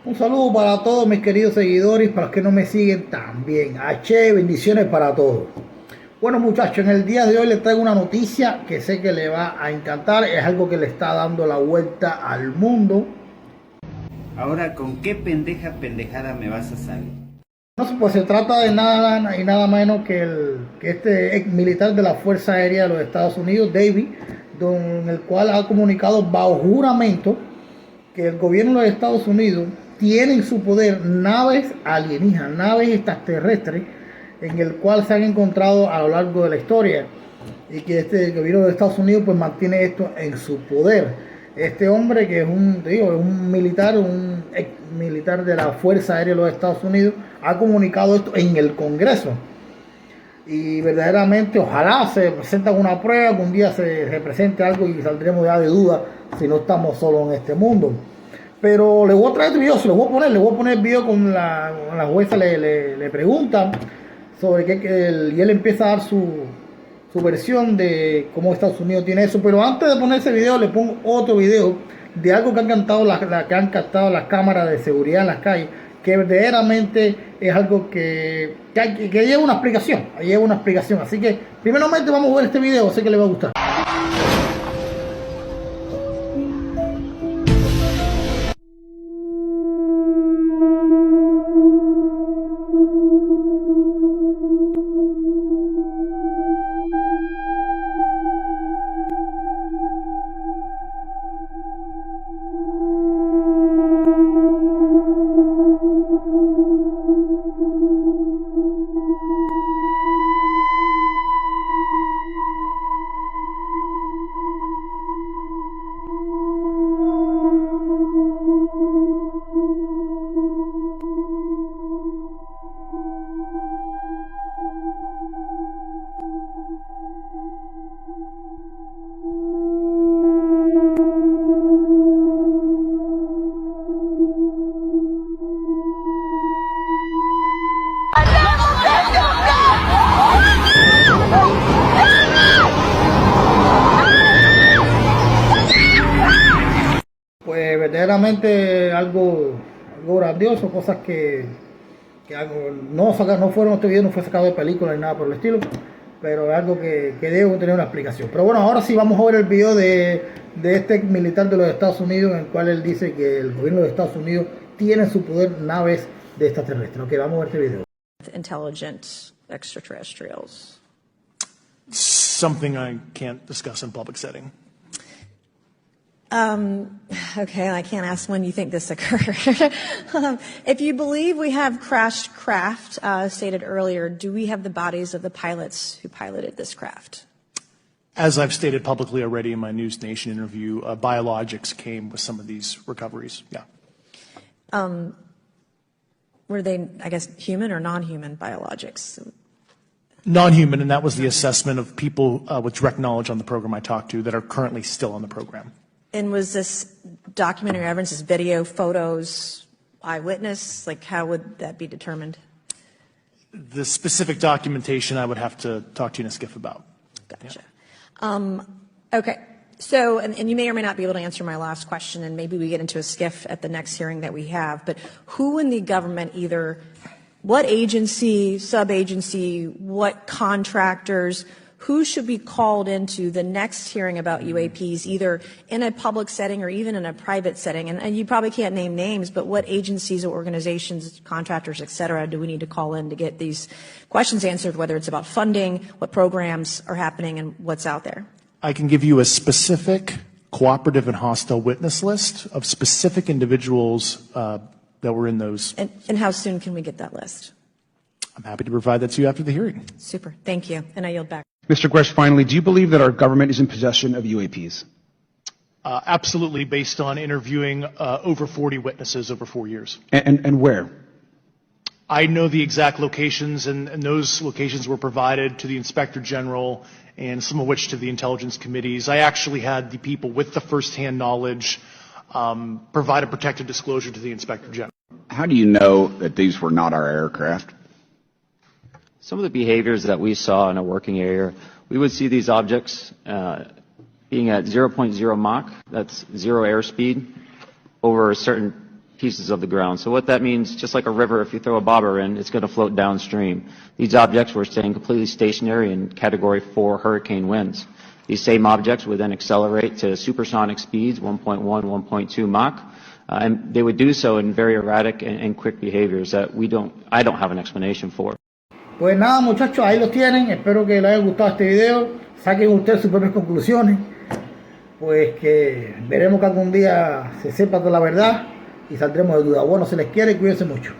Un saludo para todos mis queridos seguidores, para los que no me siguen también. H, bendiciones para todos. Bueno muchachos, en el día de hoy les traigo una noticia que sé que le va a encantar. Es algo que le está dando la vuelta al mundo. Ahora, ¿con qué pendejada me vas a salir? No sé, pues se trata de nada y nada menos que este ex militar de la Fuerza Aérea de los Estados Unidos, David, en el cual ha comunicado bajo juramento que el gobierno de los Estados Unidos tiene en su poder naves alienígenas, naves extraterrestres, en el cual se han encontrado a lo largo de la historia, y que el gobierno de Estados Unidos pues mantiene esto en su poder. Este hombre, que es un militar, un ex militar de la Fuerza Aérea de los Estados Unidos, ha comunicado esto en el Congreso. Y verdaderamente ojalá se presente una prueba, que un día se presente algo y saldremos ya de duda si no estamos solos en este mundo. Pero le voy a traer este video, se lo voy a poner el video con la jueza le pregunta sobre y él empieza a dar su versión de cómo Estados Unidos tiene eso. Pero antes de poner ese video le pongo otro video de algo que han captado las cámaras de seguridad en las calles, que verdaderamente es algo que lleva una explicación, así que primeramente vamos a ver este video, sé que le va a gustar. Pues verdaderamente algo grandioso, cosas que no fueron, este video no fue sacado de película ni nada por el estilo, pero es algo que debe tener una explicación. Pero bueno, ahora sí vamos a ver el video de este militar de los Estados Unidos, en el cual él dice que el gobierno de Estados Unidos tiene en su poder naves de extraterrestres. Ok, vamos a ver este video. Intelligent extraterrestrials. Something I can't discuss in public setting. Okay, I can't ask when you think this occurred. If you believe we have crashed craft, stated earlier, do we have the bodies of the pilots who piloted this craft? As I've stated publicly already in my News Nation interview, biologics came with some of these recoveries. Yeah. Were they, I guess, human or non-human biologics? Non-human, and that was the assessment of people with direct knowledge on the program I talked to that are currently still on the program. And was this documentary evidence, this video, photos, eyewitness? Like, how would that be determined? The specific documentation I would have to talk to you in a skiff about. Gotcha. Yeah. Okay. So, and you may or may not be able to answer my last question, and maybe we get into a skiff at the next hearing that we have, but who in the government, either what agency, sub-agency, what contractors, who should be called into the next hearing about UAPs, either in a public setting or even in a private setting? And you probably can't name names, but what agencies or organizations, contractors, et cetera, do we need to call in to get these questions answered, whether it's about funding, what programs are happening, and what's out there? I can give you a specific cooperative and hostile witness list of specific individuals that were in those. And how soon can we get that list? I'm happy to provide that to you after the hearing. Super. Thank you. And I yield back. Mr. Gresh, finally, do you believe that our government is in possession of UAPs? Absolutely, based on interviewing over 40 witnesses over 4 years. And where? I know the exact locations, and those locations were provided to the Inspector General, and some of which to the intelligence committees. I actually had the people with the first-hand knowledge provide a protected disclosure to the Inspector General. How do you know that these were not our aircraft? Some of the behaviors that we saw in a working area, we would see these objects being at 0.0 Mach, that's zero airspeed, over a certain pieces of the ground. So what that means, just like a river, if you throw a bobber in, it's going to float downstream. These objects were staying completely stationary in Category 4 hurricane winds. These same objects would then accelerate to supersonic speeds, 1.1, 1.2 Mach, and they would do so in very erratic and quick behaviors that I don't have an explanation for. Pues nada, muchachos, ahí los tienen. Espero que les haya gustado este video. Saquen ustedes sus propias conclusiones. Pues que veremos que algún día se sepa toda la verdad y saldremos de duda. Bueno, se les quiere y cuídense mucho.